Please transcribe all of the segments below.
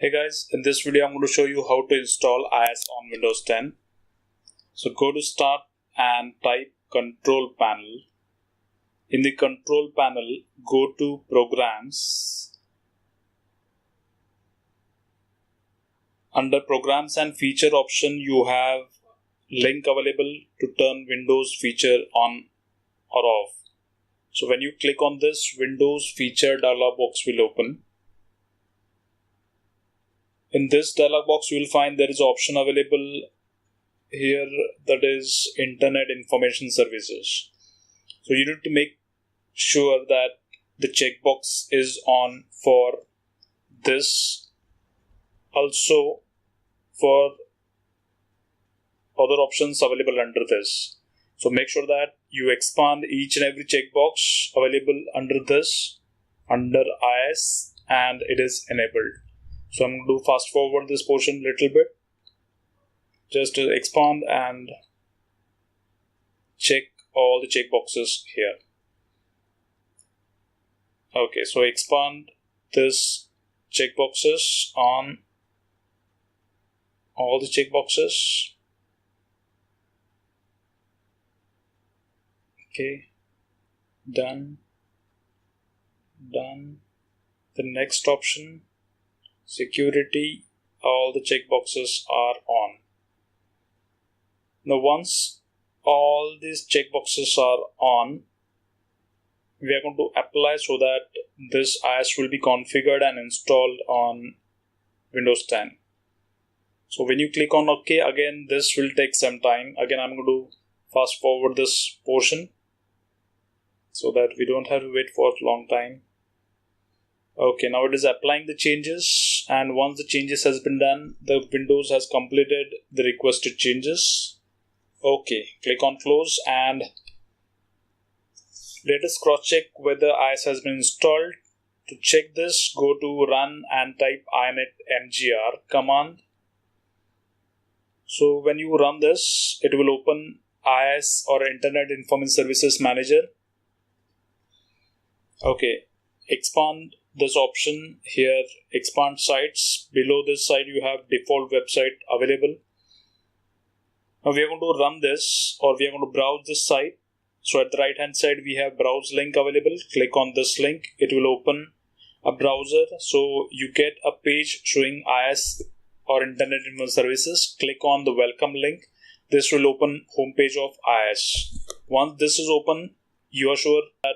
Hey guys, in this video I'm going to show you how to install IIS on Windows 10. So go to Start and type Control Panel. In the Control Panel, go to Programs. Under Programs and Feature option, you have link available to turn Windows feature on or off. So when you click on this, Windows feature dialog box will open. In this dialog box, you will find there is an option available here that is Internet Information Services. So you need to make sure that the checkbox is on for this, also for other options available under this. So make sure that you expand each and every checkbox available under this, under IIS, and it is enabled. So I'm going to fast forward this portion a little bit, just to expand and check all the checkboxes here. Okay, so expand this checkboxes on all the checkboxes. Okay, done. The next option, security, all the checkboxes are on. Now once all these checkboxes are on, we are going to apply so that this IIS will be configured and installed on Windows 10. So when you click on OK, again this will take some time. Again I'm going to fast forward this portion so that we don't have to wait for a long time. Okay, now it is applying the changes, and once the changes has been done, the Windows has completed the requested changes. Okay, click on close and let us cross check whether IIS has been installed. To check this, go to run and type init mgr command. So when you run this, it will open IIS or Internet Information Services Manager. Okay, expand this option here, expand sites. Below this site you have default website available. Now we are going to run this, or we are going to browse this site. So at the right hand side we have browse link available. Click on this link, it will open a browser. So you get a page showing IIS or Internet Information Services. Click on the welcome link. This will open homepage of IIS. Once this is open, you are sure that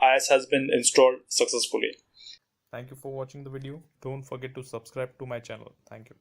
IIS has been installed successfully. Thank you for watching the video. Don't forget to subscribe to my channel. Thank you.